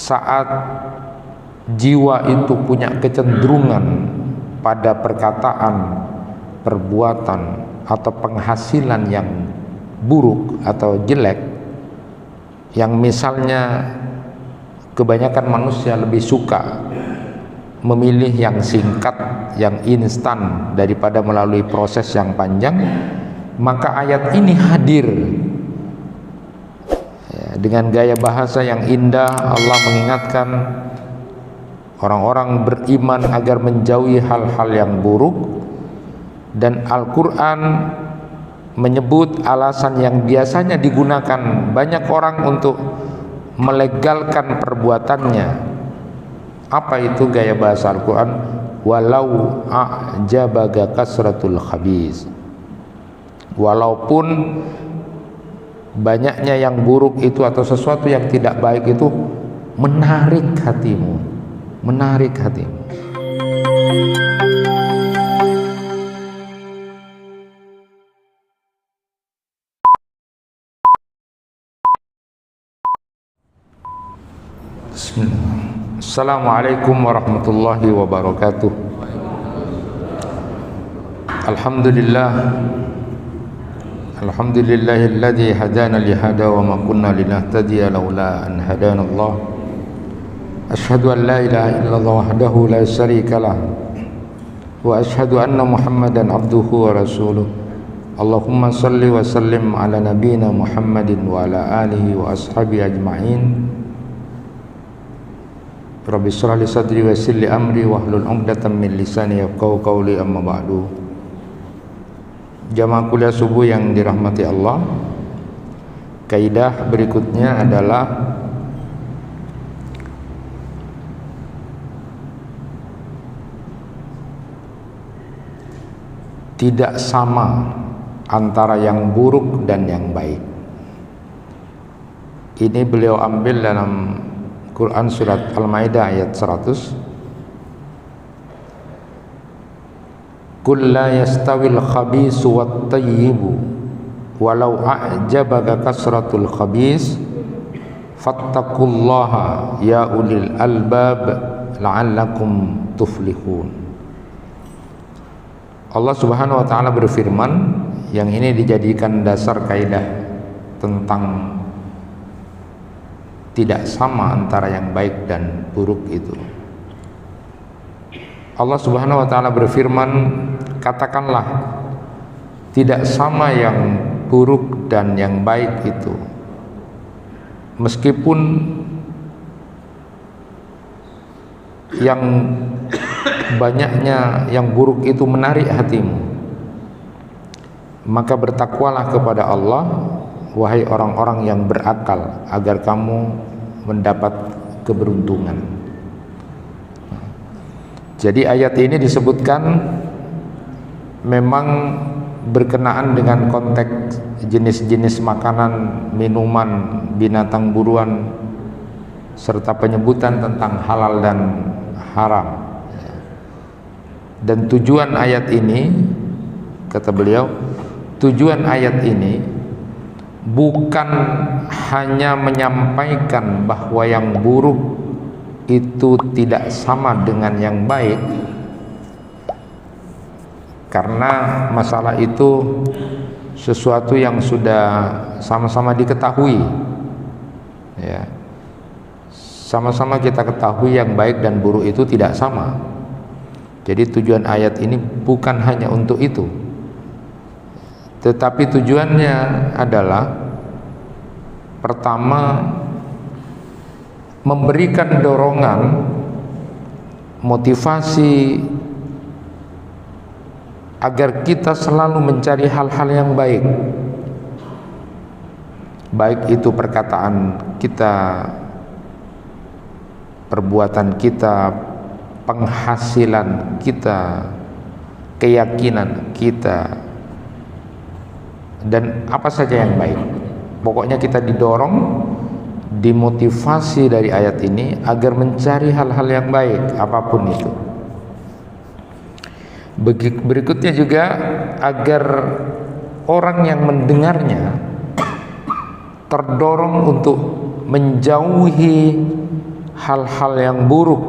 saat jiwa itu punya kecenderungan pada perkataan, perbuatan, atau penghasilan yang buruk atau jelek, yang misalnya kebanyakan manusia lebih suka memilih yang singkat, yang instan daripada melalui proses yang panjang, maka ayat ini hadir ya, dengan gaya bahasa yang indah. Allah mengingatkan orang-orang beriman agar menjauhi hal-hal yang buruk, dan Al-Quran menyebut alasan yang biasanya digunakan banyak orang untuk melegalkan perbuatannya. Apa itu gaya bahasa Al-Quran? Walau a'jabaga kasratul khabis, walaupun banyaknya yang buruk itu atau sesuatu yang tidak baik itu menarik hatimu, menarik hatimu. Bismillah. Assalamualaikum warahmatullahi wabarakatuh. Alhamdulillahilladzi hadana li hada wa ma kunna linahtadiya laula an hadana Allah. Asyhadu an la ilaha illallah wahdahu la syarika lah wa asyhadu anna Muhammadan abduhu wa rasuluh. Allahumma salli wa sallim ala nabiyyina Muhammadin wa ala alihi wa ashabihi ajma'in. Rabbi shrah li sadri wa yassir li amri wahlul 'uqdatam min lisani yafqahu qawli, amma ba'du. Jamaah kuliah subuh yang dirahmati Allah, kaidah berikutnya adalah tidak sama antara yang buruk dan yang baik. Ini beliau ambil dalam Quran surat Al-Maidah ayat 100. Qul la yastawil khabisu wat tayyibu walau a'jabaka kasratul khabis fattaqullaha ya ulil albab la'allakum tuflihun. Allah Subhanahu wa taala berfirman, yang ini dijadikan dasar kaidah tentang tidak sama antara yang baik dan buruk itu. Allah Subhanahu wa taala berfirman, katakanlah tidak sama yang buruk dan yang baik itu, meskipun yang banyaknya yang buruk itu menarik hatimu, maka bertakwalah kepada Allah, wahai orang-orang yang berakal, agar kamu mendapat keberuntungan. Jadi ayat ini disebutkan memang berkenaan dengan konteks jenis-jenis makanan, minuman, binatang buruan, serta penyebutan tentang halal dan haram. Dan tujuan ayat ini, kata beliau, tujuan ayat ini bukan hanya menyampaikan bahwa yang buruk itu tidak sama dengan yang baik, karena masalah itu sesuatu yang sudah sama-sama diketahui ya. Sama-sama kita ketahui yang baik dan buruk itu tidak sama. Jadi tujuan ayat ini bukan hanya untuk itu, tetapi tujuannya adalah pertama, memberikan dorongan, motivasi agar kita selalu mencari hal-hal yang baik, baik itu perkataan kita, perbuatan kita, penghasilan kita, keyakinan kita, dan apa saja yang baik. Pokoknya kita didorong, dimotivasi dari ayat ini agar mencari hal-hal yang baik, apapun itu. Berikutnya juga agar orang yang mendengarnya terdorong untuk menjauhi hal-hal yang buruk,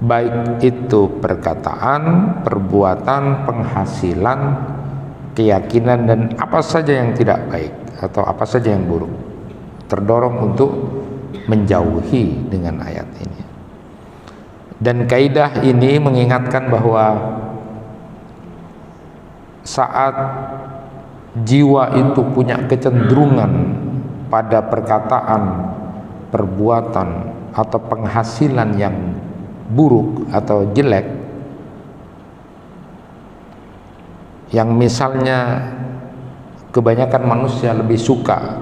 baik itu perkataan, perbuatan, penghasilan, keyakinan, dan apa saja yang tidak baik atau apa saja yang buruk, terdorong untuk menjauhi dengan ayat ini. Dan kaidah ini mengingatkan bahwa saat jiwa itu punya kecenderungan pada perkataan, perbuatan, atau penghasilan yang buruk atau jelek, yang misalnya kebanyakan manusia lebih suka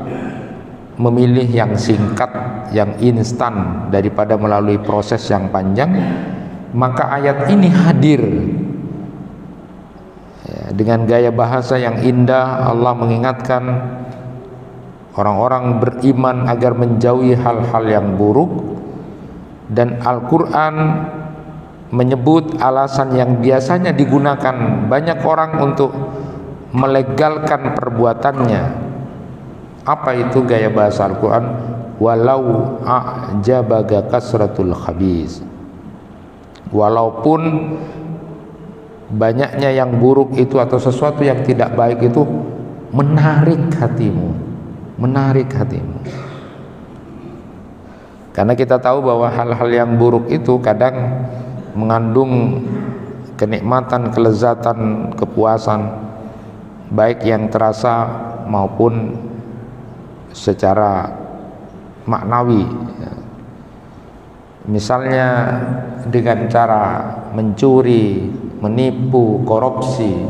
memilih yang singkat, yang instan daripada melalui proses yang panjang, maka ayat ini hadir ya, dengan gaya bahasa yang indah. Allah mengingatkan orang-orang beriman agar menjauhi hal-hal yang buruk, dan Al-Quran menyebut alasan yang biasanya digunakan banyak orang untuk melegalkan perbuatannya. Apa itu gaya bahasa Al-Quran? Walau a'jabaga kasratul khabis, walaupun banyaknya yang buruk itu atau sesuatu yang tidak baik itu menarik hatimu, menarik hatimu. Karena kita tahu bahwa hal-hal yang buruk itu kadang mengandung kenikmatan, kelezatan, kepuasan, baik yang terasa maupun secara maknawi. Misalnya dengan cara mencuri, menipu, korupsi,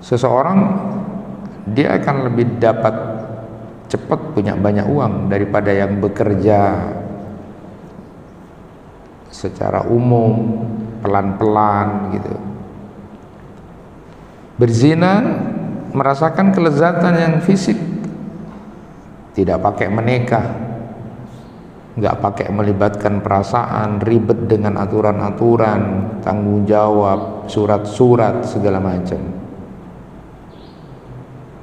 seseorang dia akan lebih dapat cepat punya banyak uang daripada yang bekerja secara umum, pelan-pelan gitu. Berzina merasakan kelezatan yang fisik, tidak pakai menikah, nggak pakai melibatkan perasaan, ribet dengan aturan-aturan, tanggung jawab, surat-surat, segala macam.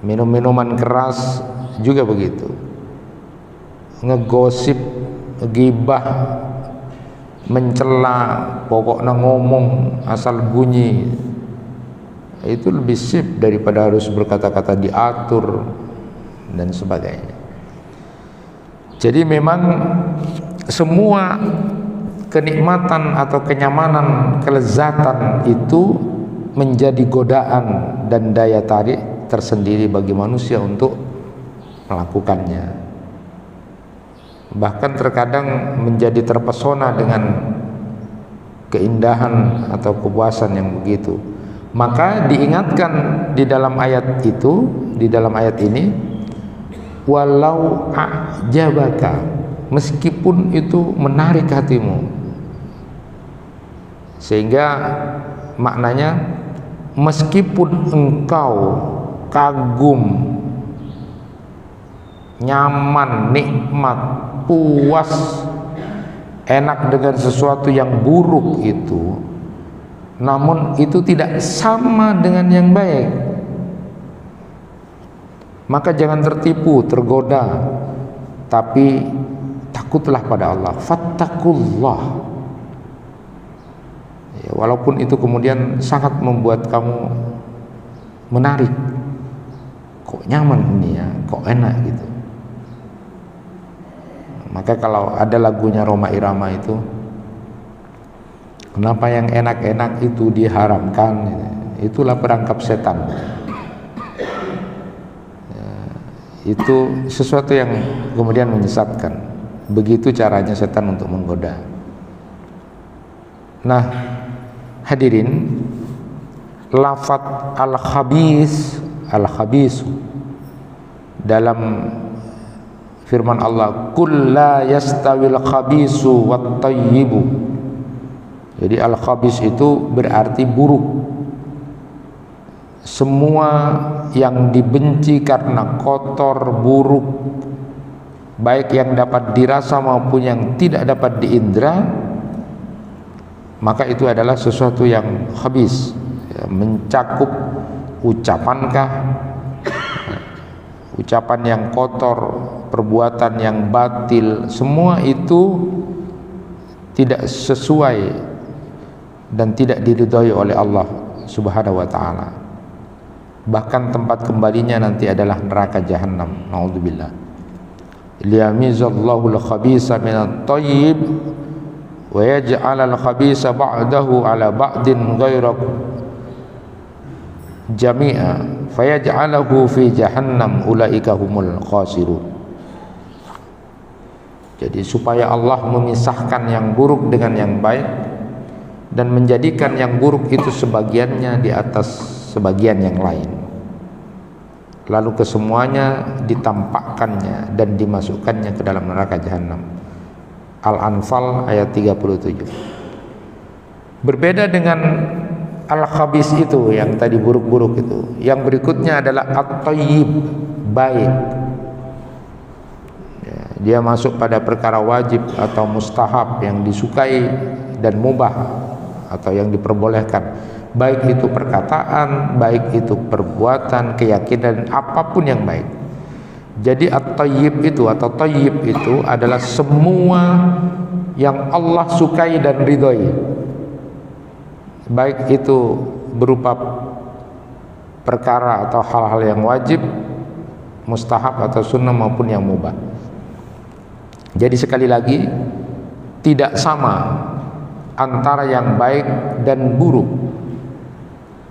Minum-minuman keras juga begitu, ngegosip, gibah, mencela, pokoknya ngomong asal bunyi, itu lebih sip daripada harus berkata-kata diatur dan sebagainya. Jadi memang semua kenikmatan atau kenyamanan, kelezatan itu menjadi godaan dan daya tarik tersendiri bagi manusia untuk melakukannya. Bahkan terkadang menjadi terpesona dengan keindahan atau kepuasan yang begitu. Maka diingatkan di dalam ayat itu, di dalam ayat ini, walau a'jabaka, meskipun itu menarik hatimu, sehingga maknanya meskipun engkau kagum, nyaman, nikmat, puas, enak dengan sesuatu yang buruk itu, namun itu tidak sama dengan yang baik, maka jangan tertipu, tergoda, tapi takutlah pada Allah. Fattakullah. Ya, walaupun itu kemudian sangat membuat kamu menarik, kok nyaman ini ya, kok enak gitu. Maka kalau ada lagunya Rhoma Irama itu, kenapa yang enak-enak itu diharamkan? Itulah perangkap setan. Itu sesuatu yang kemudian menyesatkan. Begitu caranya setan untuk menggoda. Nah, hadirin, lafadz al-khabis, al-khabisu dalam firman Allah, qul la yastawil khabisu wat thayyibu. Jadi al-khabis itu berarti buruk. Semua yang dibenci karena kotor, buruk, baik yang dapat dirasa maupun yang tidak dapat diindra, maka itu adalah sesuatu yang khabis, ya, mencakup ucapankah, ucapan yang kotor, perbuatan yang batil, semua itu itu tidak sesuai dan tidak diridhoi oleh Allah Subhanahu wa taala. Bahkan tempat kembalinya nanti adalah neraka jahanam. Naudzubillah. Liyamizallahu al-khabisa minat thayyib wa yaj'al al-khabisa ba'dahu ala ba'din ghayra jami'a fayaj'alahu fi jahannam ulaika humul khasirun. Jadi supaya Allah memisahkan yang buruk dengan yang baik dan menjadikan yang buruk itu sebagiannya di atas sebagian yang lain, lalu kesemuanya ditampakkannya dan dimasukkannya ke dalam neraka jahanam. Al-Anfal ayat 37. Berbeda dengan al-khabis itu yang tadi buruk-buruk itu. Yang berikutnya adalah at-thayyib, baik. Ya, dia masuk pada perkara wajib atau mustahab yang disukai dan mubah atau yang diperbolehkan. Baik itu perkataan, baik itu perbuatan, keyakinan, apapun yang baik. Jadi at-thayyib itu atau thayyib itu adalah semua yang Allah sukai dan ridhoi, baik itu berupa perkara atau hal-hal yang wajib, mustahab atau sunnah maupun yang mubah. Jadi sekali lagi, tidak sama antara yang baik dan buruk,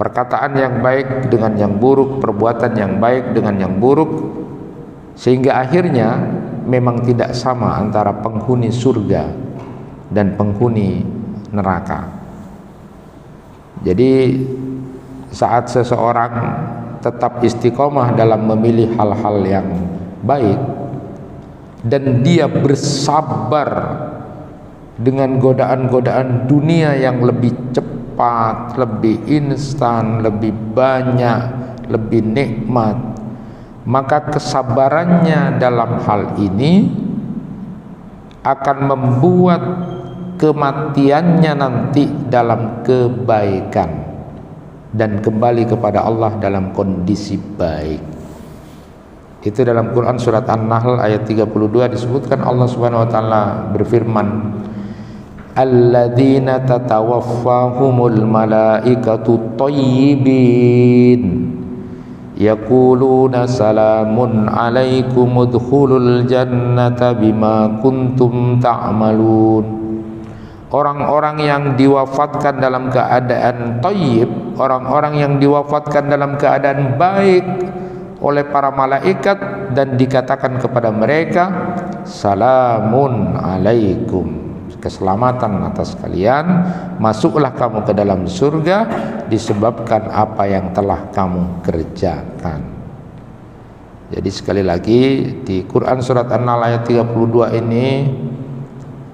perkataan yang baik dengan yang buruk, perbuatan yang baik dengan yang buruk, sehingga akhirnya memang tidak sama antara penghuni surga dan penghuni neraka. Jadi saat seseorang tetap istiqomah dalam memilih hal-hal yang baik dan dia bersabar dengan godaan-godaan dunia yang lebih cepat, lebih instan, lebih banyak, lebih nikmat, maka kesabarannya dalam hal ini akan membuat kematiannya nanti dalam kebaikan dan kembali kepada Allah dalam kondisi baik. Itu dalam Quran surat An-Nahl ayat 32 disebutkan Allah Subhanahu wa taala berfirman, alladzina tatawaffahumul malaikatu thayyibin yaquluna salamun alaikum udkhulul jannata bima kuntum ta'malun. Orang-orang yang diwafatkan dalam keadaan thayyib, orang-orang yang diwafatkan dalam keadaan baik oleh para malaikat, dan dikatakan kepada mereka salamun alaikum, keselamatan atas kalian, masuklah kamu ke dalam surga disebabkan apa yang telah kamu kerjakan. Jadi sekali lagi di Quran surat An-Nahl ayat 32 ini,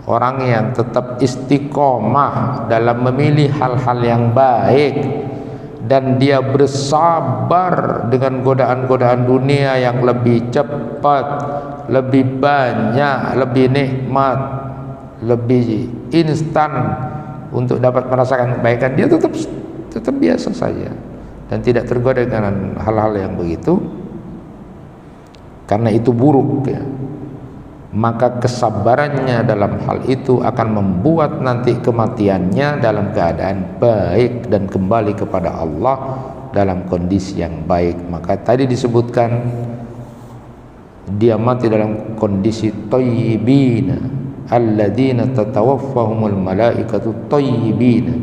orang yang tetap istiqomah dalam memilih hal-hal yang baik dan dia bersabar dengan godaan-godaan dunia yang lebih cepat, lebih banyak, lebih nikmat, lebih instan untuk dapat merasakan kebaikan, dia tetap biasa saja dan tidak tergoda dengan hal-hal yang begitu, karena itu buruk ya. Maka kesabarannya dalam hal itu akan membuat nanti kematiannya dalam keadaan baik dan kembali kepada Allah dalam kondisi yang baik. Maka tadi disebutkan dia mati dalam kondisi thayyibina, alladzina tatawaffahumul malaikatu thayyibina.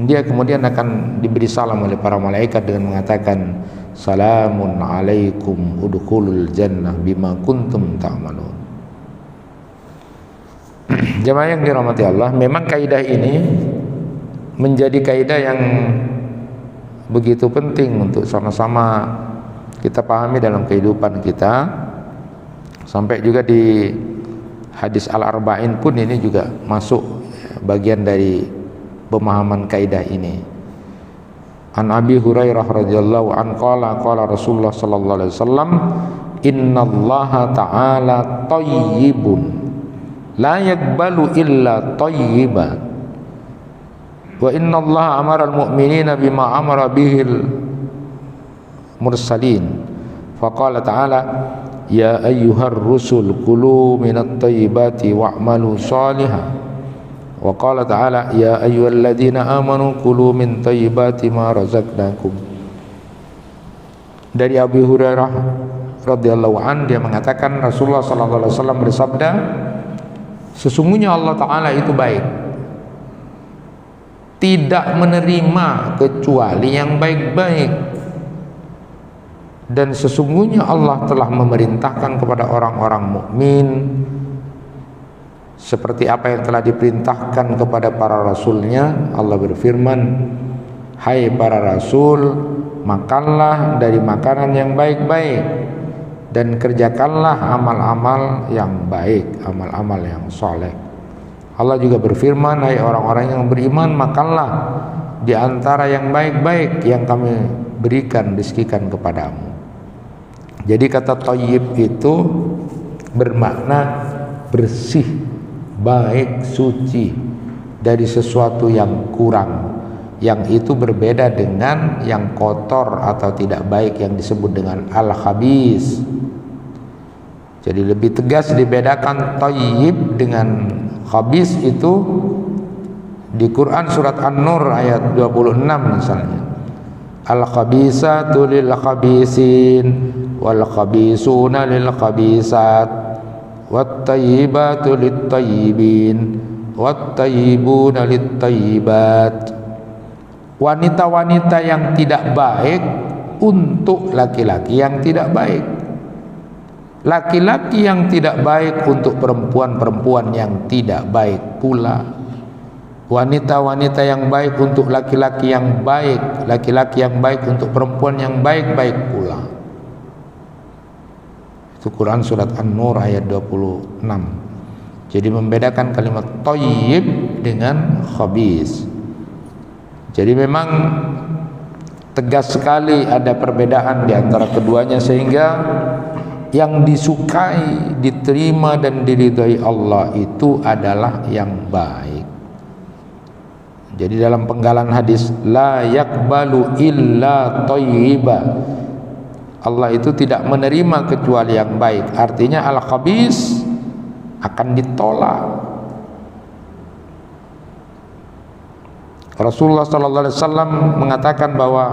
Dia kemudian akan diberi salam oleh para malaikat dengan mengatakan salamun alaikum udkhulul jannah bima kuntum ta'malun. Jemaah yang dirahmati Allah, memang kaidah ini menjadi kaidah yang begitu penting untuk sama-sama kita pahami dalam kehidupan kita. Sampai juga di hadis Al-Arba'in pun ini juga masuk bagian dari pemahaman kaidah ini. An Abi Hurairah radhiyallahu an qala Rasulullah sallallahu alaihi wasallam, innallaha ta'ala thayyibun la yaqbalu illa thayyiban wa innallaha amara al-mu'minina bima amara bihil mursalin faqala ta'ala ya ayyuhar rusul kulu minat thayyibati wa'malu shalihan. Wa qala ta'ala ya ayyuhalladzina amanu kulu min thayyibati ma razaqnakum. Dari Abu Hurairah radhiyallahu an, dia mengatakan Rasulullah sallallahu alaihi wasallam bersabda, sesungguhnya Allah Ta'ala itu baik, tidak menerima kecuali yang baik-baik, dan sesungguhnya Allah telah memerintahkan kepada orang-orang mukmin seperti apa yang telah diperintahkan kepada para rasulnya. Allah berfirman, hai para rasul, makanlah dari makanan yang baik-baik dan kerjakanlah amal-amal yang baik, amal-amal yang soleh. Allah juga berfirman, hai orang-orang yang beriman, makanlah di antara yang baik-baik yang kami berikan, rizkikan kepadamu. Jadi kata thayyib itu bermakna bersih, baik, suci dari sesuatu yang kurang, yang itu berbeda dengan yang kotor atau tidak baik yang disebut dengan al-khabis. Jadi lebih tegas dibedakan thayyib dengan khabis itu di Quran surat An-Nur ayat 26 misalnya. Al-khabisatu lil khabisin wal khabisuna lil khabisat wat thayyibatu lit thayyibin wat thayyibuna lit thayyibat. Wanita-wanita yang tidak baik untuk laki-laki yang tidak baik, laki-laki yang tidak baik untuk perempuan-perempuan yang tidak baik pula, wanita-wanita yang baik untuk laki-laki yang baik, laki-laki yang baik untuk perempuan yang baik-baik pula. Itu Quran surat An-Nur ayat 26. Jadi membedakan kalimat thayyib dengan khabis. Jadi memang tegas sekali ada perbedaan di antara keduanya, sehingga yang disukai, diterima dan diridhai Allah itu adalah yang baik. Jadi dalam penggalan hadis la yaqbalu illa thayyiba, Allah itu tidak menerima kecuali yang baik. Artinya al-khabis akan ditolak. Rasulullah sallallahu alaihi wasallam mengatakan bahwa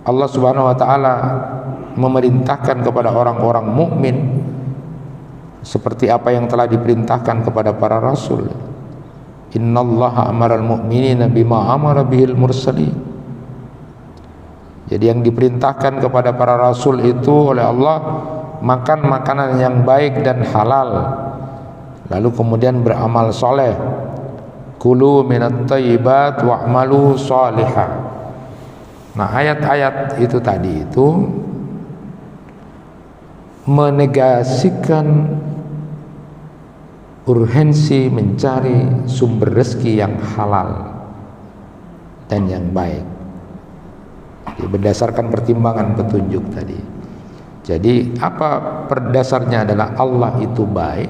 Allah Subhanahu wa taala memerintahkan kepada orang-orang mukmin seperti apa yang telah diperintahkan kepada para rasul. Innallaha amaral mu'minina bima amara bihil mursalin. Jadi yang diperintahkan kepada para rasul itu oleh Allah makan makanan yang baik dan halal, lalu kemudian beramal soleh. Kulu minat thayyibat wa'malu shalihan. Nah, ayat-ayat itu tadi itu menegasikan urgensi mencari sumber rezeki yang halal dan yang baik. Berdasarkan pertimbangan petunjuk tadi. Jadi apa berdasarnya adalah Allah itu baik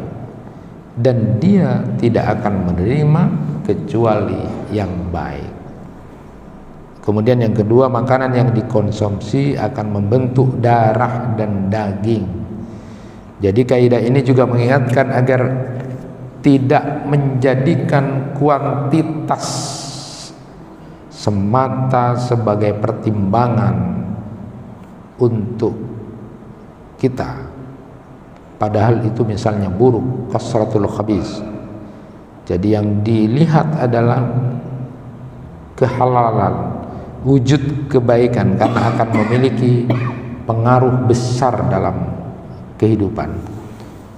dan Dia tidak akan menerima kecuali yang baik. Kemudian yang kedua, makanan yang dikonsumsi akan membentuk darah dan daging. Jadi kaidah ini juga mengingatkan agar tidak menjadikan kuantitas semata sebagai pertimbangan untuk kita, padahal itu misalnya buruk, kasratul khabis. Jadi yang dilihat adalah kehalalan, wujud kebaikan, karena akan memiliki pengaruh besar dalam kehidupan,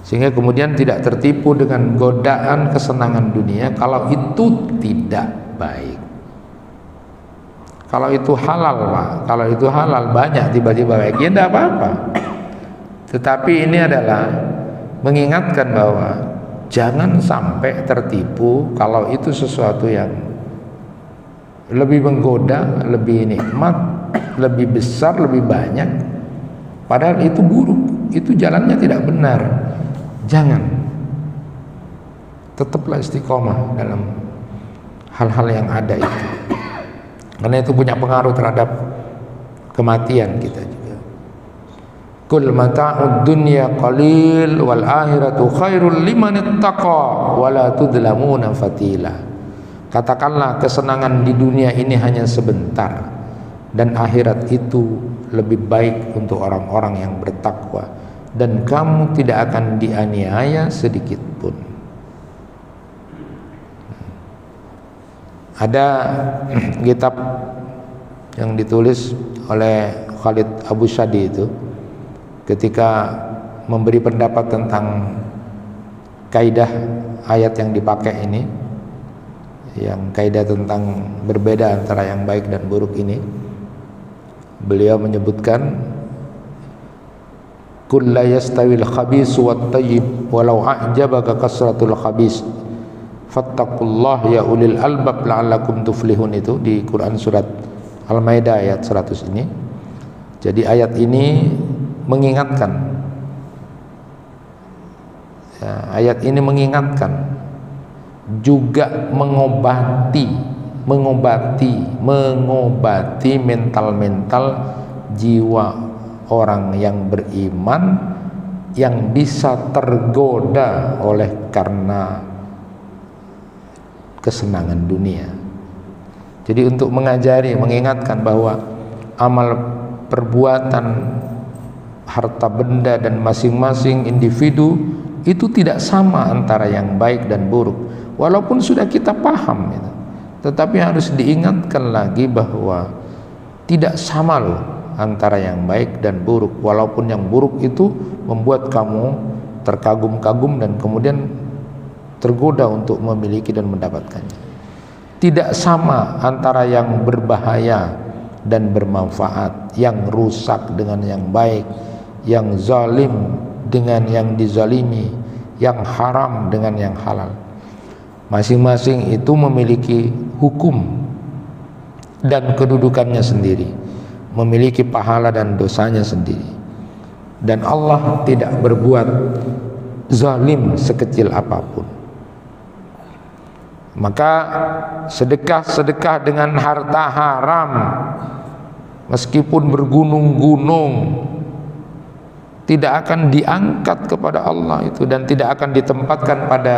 sehingga kemudian tidak tertipu dengan godaan kesenangan dunia kalau itu tidak baik. Kalau itu halal, Pak, kalau itu halal banyak tiba-tiba baik, ya tidak apa-apa. Tetapi ini adalah mengingatkan bahwa jangan sampai tertipu kalau itu sesuatu yang lebih menggoda, lebih nikmat, lebih besar, lebih banyak, padahal itu buruk, itu jalannya tidak benar. Jangan. Tetaplah istiqomah dalam hal-hal yang ada itu, karena itu punya pengaruh terhadap kematian kita juga. Kul mata'ud dunya qalil wal akhiratu khairul liman ittaqa wala tudlamuna fatila. Katakanlah kesenangan di dunia ini hanya sebentar dan akhirat itu lebih baik untuk orang-orang yang bertakwa dan kamu tidak akan dianiaya sedikit pun. Ada kitab yang ditulis oleh Khalid Abu Shadi itu ketika memberi pendapat tentang kaidah ayat yang dipakai ini, yang kaidah tentang berbeda antara yang baik dan buruk ini, beliau menyebutkan kul la yastawil khabis wat tayyib walau a'jabaka kasratul khabis fattaqullah ya ulil albab la'allakum tuflihun. Itu di Quran surat Al-Maidah ayat 100 ini. Jadi ayat ini mengingatkan, ya, ayat ini mengingatkan juga mengobati mental jiwa orang yang beriman yang bisa tergoda oleh karena kesenangan dunia. Jadi untuk mengajari, mengingatkan bahwa amal perbuatan harta benda dan masing-masing individu itu tidak sama antara yang baik dan buruk. Walaupun sudah kita paham gitu, tetapi harus diingatkan lagi bahwa tidak sama loh antara yang baik dan buruk. Walaupun yang buruk itu membuat kamu terkagum-kagum dan kemudian tergoda untuk memiliki dan mendapatkannya. Tidak sama antara yang berbahaya dan bermanfaat, yang rusak dengan yang baik, yang zalim dengan yang dizalimi, yang haram dengan yang halal. Masing-masing itu memiliki hukum dan kedudukannya sendiri, memiliki pahala dan dosanya sendiri. Dan Allah tidak berbuat zalim sekecil apapun. Maka sedekah-sedekah dengan harta haram meskipun bergunung-gunung tidak akan diangkat kepada Allah itu, dan tidak akan ditempatkan pada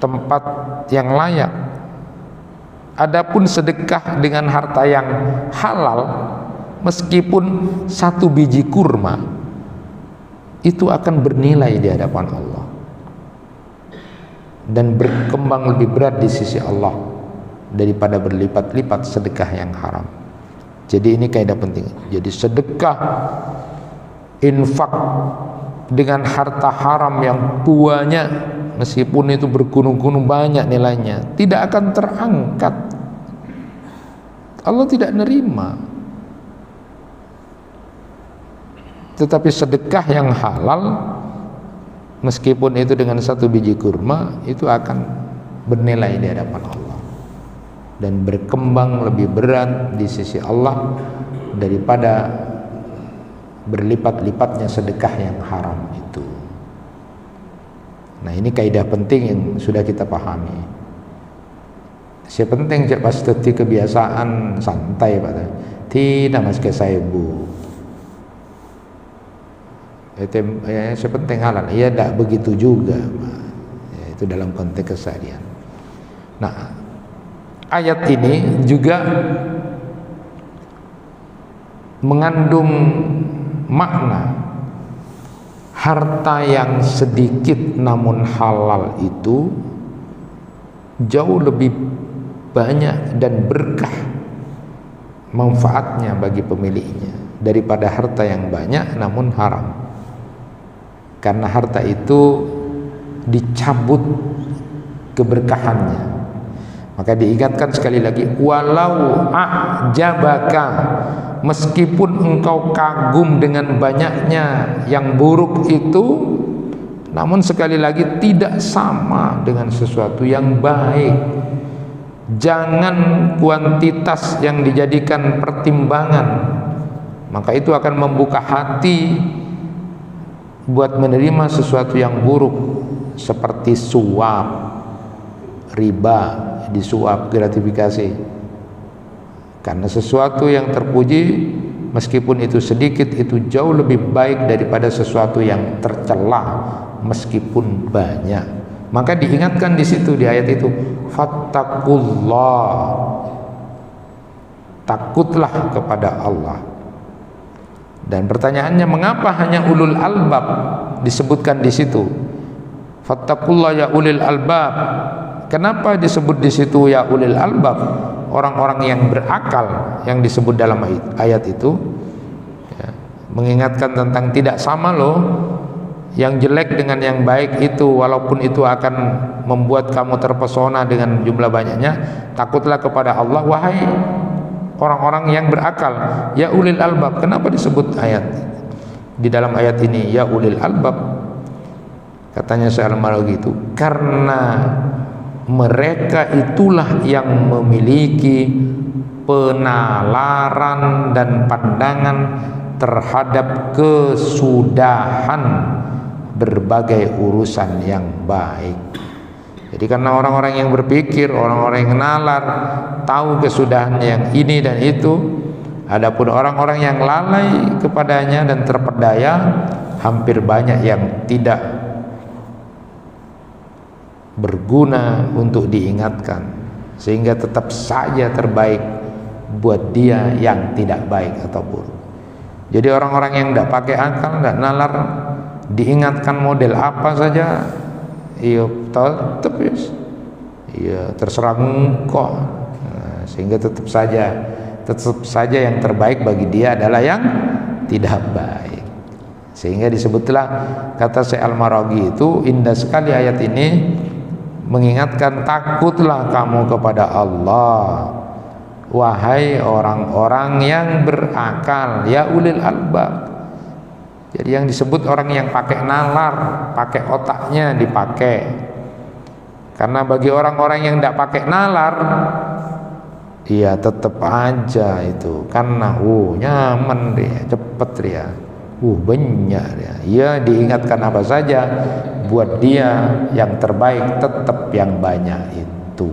tempat yang layak. Adapun sedekah dengan harta yang halal meskipun 1 biji kurma itu akan bernilai di hadapan Allah dan berkembang lebih berat di sisi Allah daripada berlipat-lipat sedekah yang haram. Jadi ini kaidah penting. Jadi sedekah, infak dengan harta haram yang tuanya meskipun itu bergunung-gunung banyak nilainya tidak akan terangkat. Allah tidak nerima. Tetapi sedekah yang halal meskipun itu dengan 1 biji kurma itu akan bernilai di hadapan Allah dan berkembang lebih berat di sisi Allah daripada berlipat-lipatnya sedekah yang haram itu. Nah, ini kaidah penting yang sudah kita pahami. Saya penting cek pasti kebiasaan santai Pak. Tidak mas ke saya bu. Saya penting halal. Iya tidak begitu juga. Ya, itu dalam konteks keseharian. Nah, ayat ini juga mengandung makna harta yang sedikit namun halal itu jauh lebih banyak dan berkah manfaatnya bagi pemiliknya daripada harta yang banyak namun haram. Karena harta itu dicabut keberkahannya. Maka diingatkan sekali lagi, walau a'jabaka, meskipun engkau kagum dengan banyaknya yang buruk itu, namun sekali lagi tidak sama dengan sesuatu yang baik. Jangan kuantitas yang dijadikan pertimbangan, maka itu akan membuka hati buat menerima sesuatu yang buruk seperti suap, riba, disuap, gratifikasi. Karena sesuatu yang terpuji meskipun itu sedikit itu jauh lebih baik daripada sesuatu yang tercela meskipun banyak. Maka diingatkan di situ di ayat itu, fattaqullah, takutlah kepada Allah. Dan pertanyaannya, mengapa hanya ulul albab disebutkan di situ? Fattaqullah ya ulil albab. Kenapa disebut di situ ya ulil albab? Orang-orang yang berakal yang disebut dalam ayat itu, ya, mengingatkan tentang tidak sama loh yang jelek dengan yang baik itu, walaupun itu akan membuat kamu terpesona dengan jumlah banyaknya. Takutlah kepada Allah wahai orang-orang yang berakal, ya ulil albab. Kenapa disebut ayat di dalam ayat ini ya ulil albab? Katanya Syekh Al-Maraghi itu karena mereka itulah yang memiliki penalaran dan pandangan terhadap kesudahan berbagai urusan yang baik. Jadi karena orang-orang yang berpikir, orang-orang yang nalar, tahu kesudahan yang ini dan itu. Adapun orang-orang yang lalai kepadanya dan terpedaya, hampir banyak yang tidak berguna untuk diingatkan, sehingga tetap saja terbaik buat dia yang tidak baik atau buruk. Jadi orang-orang yang tidak pakai akal, tidak nalar, diingatkan model apa saja, iya tetap ya terserah engkau. Nah, sehingga tetap saja yang terbaik bagi dia adalah yang tidak baik. Sehingga disebutlah kata Syekh Al-Maraghi itu indah sekali ayat ini, mengingatkan takutlah kamu kepada Allah wahai orang-orang yang berakal, ya ulil albab. Jadi yang disebut orang yang pakai nalar, pakai otaknya dipakai. Karena bagi orang-orang yang tidak pakai nalar, iya tetap aja itu karena nyaman dia, cepet dia, banyak dia. Ia diingatkan apa saja buat dia yang terbaik tetap yang banyak itu,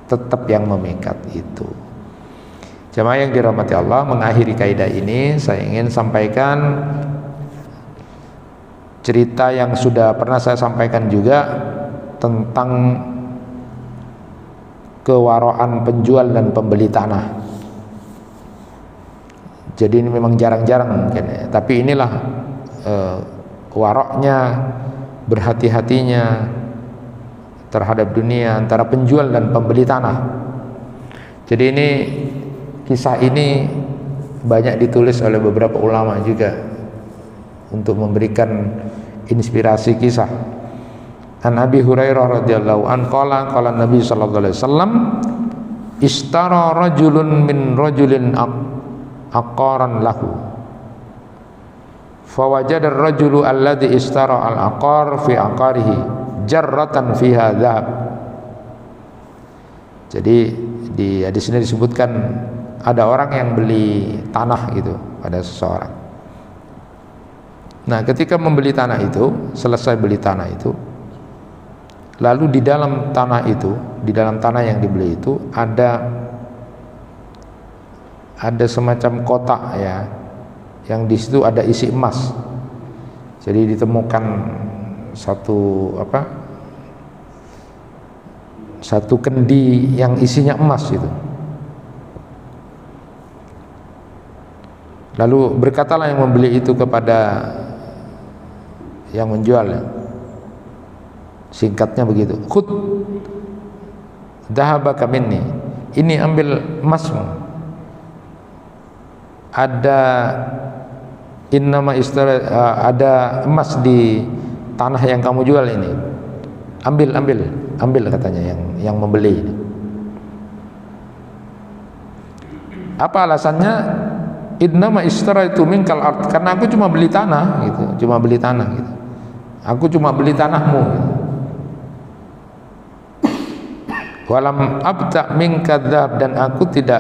tetap yang memikat itu. Jemaah yang dirahmati Allah, mengakhiri kaidah ini saya ingin sampaikan cerita yang sudah pernah saya sampaikan juga tentang kewaraan penjual dan pembeli tanah. Jadi ini memang jarang-jarang mungkin ya, tapi inilah waroknya, berhati-hatinya terhadap dunia antara penjual dan pembeli tanah. Jadi ini kisah ini banyak ditulis oleh beberapa ulama juga untuk memberikan inspirasi kisah. An Abi Hurairah radhiyallahu an qala Nabi sallallahu alaihi wasallam ishtara rajulun min rajulin aqaran lahu fawajada ar-rajulu alladhi ishtara al-aqar fi aqarihi jarratan fiha dhahab. Jadi di sini disebutkan ada orang yang beli tanah gitu pada seseorang. Nah, ketika membeli tanah itu, selesai beli tanah itu, lalu di dalam tanah itu, di dalam tanah yang dibeli itu ada semacam kotak ya, yang di situ ada isi emas. Jadi ditemukan satu kendi yang isinya emas itu. Lalu berkatalah yang membeli itu kepada yang menjual, singkatnya begitu, khud dhahabaka minni, ini ambil emasmu. Ada ada emas di tanah yang kamu jual ini, ambil katanya yang membeli. Apa alasannya? Innama ishtaraitu minkal ard, karena aku cuma beli tanah gitu, aku cuma beli tanahmu gitu. Walam abta minka dzahab, dan aku tidak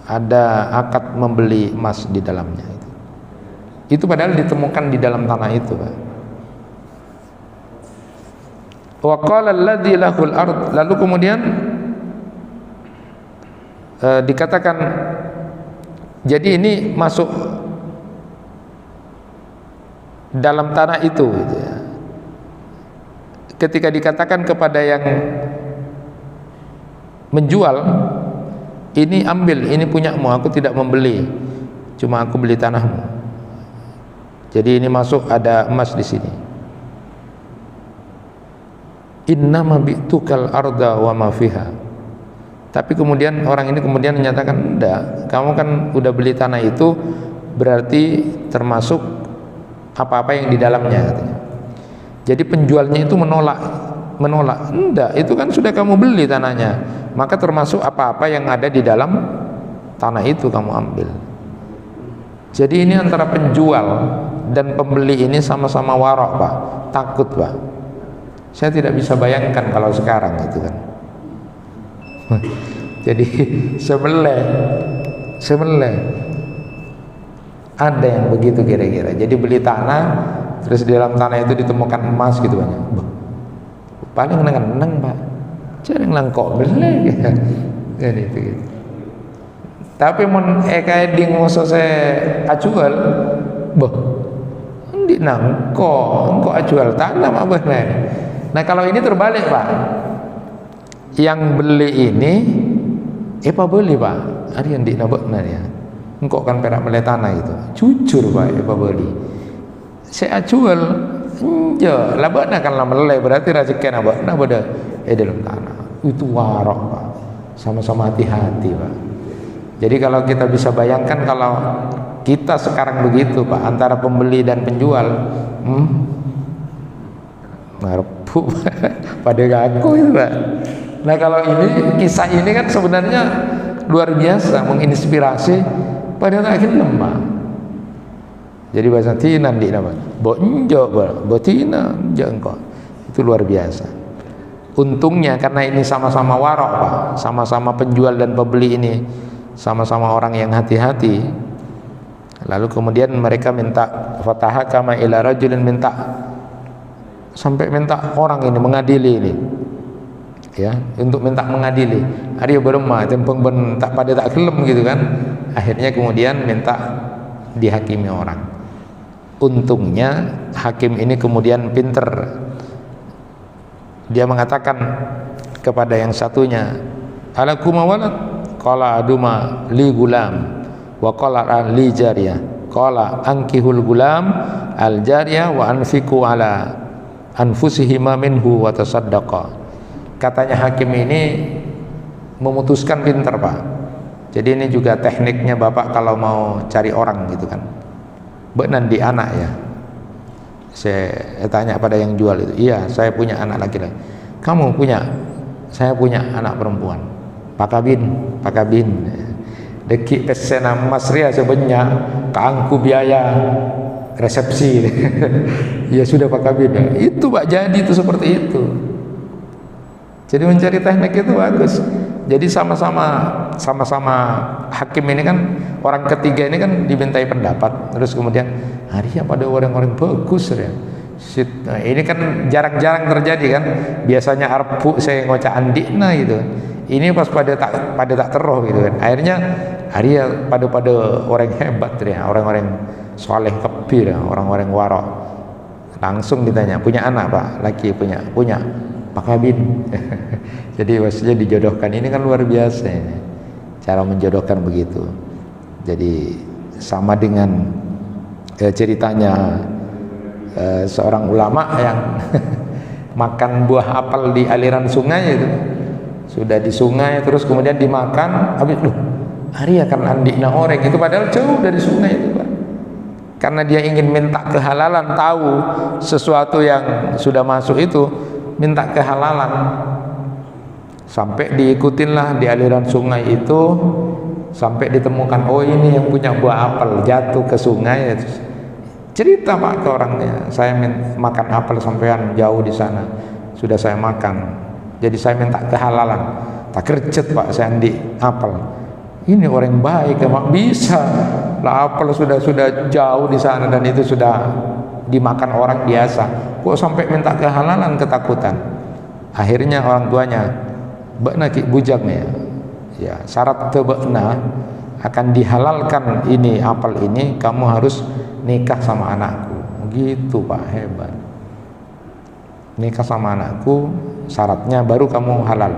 ada akad membeli emas di dalamnya itu padahal ditemukan di dalam tanah itu, Pak. Wa qala alladzi lahul ard, lalu kemudian dikatakan, jadi ini masuk dalam tanah itu gitu ya. Ketika dikatakan kepada yang menjual, ini ambil, ini punyamu, aku tidak membeli, cuma aku beli tanahmu. Jadi ini masuk, ada emas di sini. Innama bi'tukal arda wa ma fiha. Tapi kemudian orang ini kemudian menyatakan, enggak, kamu kan udah beli tanah itu, berarti termasuk apa-apa yang di dalamnya, katanya. Jadi penjualnya itu menolak, enggak, itu kan sudah kamu beli tanahnya, maka termasuk apa-apa yang ada di dalam tanah itu kamu ambil. Jadi ini antara penjual dan pembeli ini sama-sama warok, Pak, takut, Pak. Saya tidak bisa bayangkan kalau sekarang itu kan. Jadi sebelah ada yang begitu kira-kira. Jadi beli tanah, terus di dalam tanah itu ditemukan emas gitu banyak. Paling nenang Pak, jarang langkok beli gitu. Jadi itu gitu. Tapi mun kayak di ngoso saya ajual, di nangko ajual tanah mah bener. Nah kalau ini terbalik Pak, yang beli ini apa beli Pak? Ada yang di nabokna ya. Engkau kan perak beli tanah itu, jujur Pak, apa beli? Saya jual, enja, labakna kan lah meleleh, berarti rezeki nabokna pada dalam tanah. Itu warok Pak, sama-sama hati-hati Pak. Jadi kalau kita bisa bayangkan kalau kita sekarang begitu Pak, antara pembeli dan penjual, ngarepu pada ngaku itu Pak. Nah kalau ini, kisah ini kan sebenarnya luar biasa, menginspirasi pada akhirnya lemah. Jadi bahasa tinan di nama bonjo botina jengkok, itu luar biasa. Untungnya karena ini sama-sama warok Pak, sama-sama penjual dan pembeli ini sama-sama orang yang hati-hati. Lalu kemudian mereka minta fataha kama ila rajulin, minta sampai minta orang ini mengadili ini, ya, untuk minta mengadili. Ari beremah tempeng ben tak pada tak kelem gitu kan. Akhirnya kemudian minta dihakimi orang. Untungnya hakim ini kemudian pinter. Dia mengatakan kepada yang satunya, alakuma walad, qala aduma li gulam wa qala li jariyah, qala ankihul gulam al jariyah wa anfiqu ala anfusihima minhu wa tasaddaqa. Katanya hakim ini memutuskan pinter Pak. Jadi ini juga tekniknya Bapak kalau mau cari orang gitu kan, benan di anak ya. Saya tanya pada yang jual itu, iya saya punya anak laki-laki. Kamu punya? Saya punya anak perempuan. Pakabin deki pesena masria sebanyak keangku biaya resepsi. Ya sudah pakabin. Itu Pak, jadi itu seperti itu. Jadi mencari teknik itu bagus. Jadi sama-sama hakim ini kan, orang ketiga ini kan dimintai pendapat, terus kemudian harinya pada orang-orang bagus ya. Nah, ini kan jarang-jarang terjadi kan. Biasanya arpu saya ngocak andikna gitu. Ini pas pada tak teroh gitu kan. Akhirnya harinya pada orang hebat ya, orang-orang soleh kebir, orang-orang warok. Langsung ditanya, punya anak Pak? Laki punya. Pakabin. Jadi maksudnya dijodohkan. Ini kan luar biasa ini, cara menjodohkan begitu. Jadi sama dengan ceritanya seorang ulama yang makan buah apel di aliran sungai itu. Sudah di sungai terus kemudian dimakan, habis hari akan andikna orang itu, padahal jauh dari sungai itu Pak. Karena dia ingin minta kehalalan, tahu sesuatu yang sudah masuk itu, minta kehalalan. Sampai diikutinlah di aliran sungai itu, sampai ditemukan, oh ini yang punya buah apel, jatuh ke sungai. Cerita Pak ke orangnya, saya makan apel sampean jauh di sana, sudah saya makan, jadi saya minta kehalalan. Tak kerjet Pak, saya andi apel. Ini orang baik emang bisa lah, apel sudah jauh di sana dan itu sudah dimakan orang biasa, kok sampai minta kehalalan, ketakutan. Akhirnya orang tuanya, mbak nak bujaknya, ya syarat tebekna akan dihalalkan ini apel ini, kamu harus nikah sama anakku. Gitu Pak, hebat. Nikah sama anakku syaratnya baru kamu halal.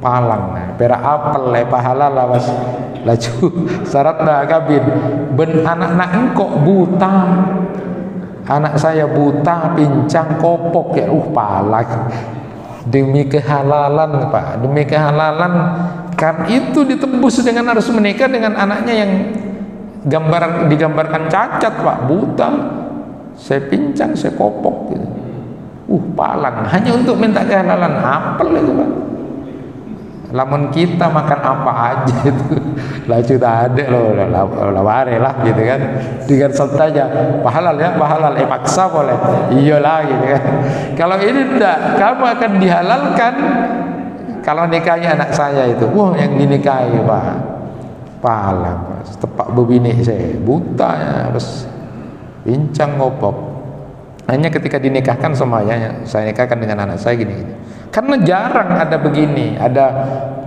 Palang nah pera apel lepa halal lah Mas. Laju syaratnya kabin ben anak-anak engkok buta. Anak saya buta, pincang, kopok ya, palang. Demi kehalalan Pak, demi kehalalan kan itu ditembus dengan harus menikah dengan anaknya yang digambarkan cacat Pak, buta, saya pincang, saya kopok gitu. Palang hanya untuk minta kehalalan apel itu Pak. Lamun kita makan apa aja itu laju tak ada loh laware lah gitu kan, dengan saja pahalal ya pahalal paksa boleh iyalah gitu kan. Kalau ini tidak, kamu akan dihalalkan kalau nikahnya anak saya itu yang dinikahi Pak pahala tepak bebini saya buta ya, terus pincang ngopok. Hanya ketika dinikahkan semuanya, saya nikahkan dengan anak saya gini-gini. Karena jarang ada begini, ada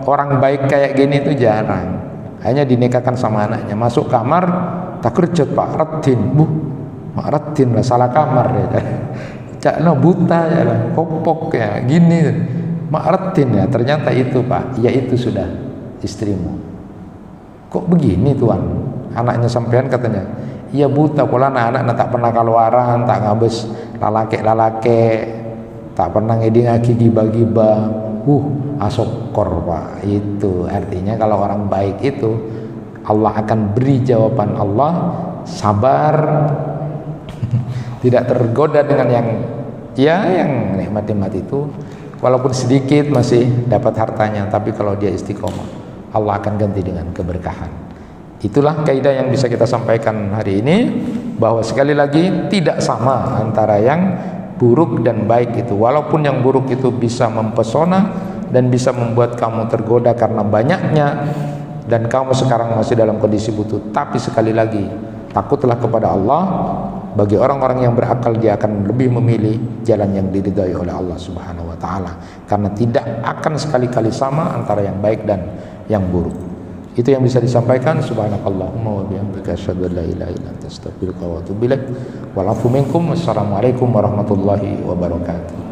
orang baik kayak gini itu jarang. Hanya dinikahkan sama anaknya, masuk kamar tak kerjot Pak Retin, Mak Retin lah salah kamar ya. Cak no buta ya lah, kopok ya, gini. Mak Retin ya, ternyata itu Pak, ya itu sudah istrimu. Kok begini Tuan? Anaknya sampean katanya. Iya buta pula anak tak pernah keluaran, tak ngabes lalake, tak pernah ngedingaki giba-giba. Asokor Pak. Itu artinya kalau orang baik itu Allah akan beri jawaban Allah, sabar, tidak tergoda dengan yang nikmat-nikmat itu. Walaupun sedikit masih dapat hartanya, tapi kalau dia istiqomah, Allah akan ganti dengan keberkahan. Itulah kaidah yang bisa kita sampaikan hari ini, bahwa sekali lagi tidak sama antara yang buruk dan baik itu. Walaupun yang buruk itu bisa mempesona dan bisa membuat kamu tergoda karena banyaknya, dan kamu sekarang masih dalam kondisi butuh, tapi sekali lagi takutlah kepada Allah. Bagi orang-orang yang berakal, dia akan lebih memilih jalan yang diridhai oleh Allah Subhanahu wa taala, karena tidak akan sekali-kali sama antara yang baik dan yang buruk. Itu yang bisa disampaikan. Subhanakallahumma wa bihamdika asyhadu an la ilaha illa anta astaghfiruka wa atubu ilaik. Wal 'afwu minkum. Wassalamualaikum warahmatullahi wabarakatuh.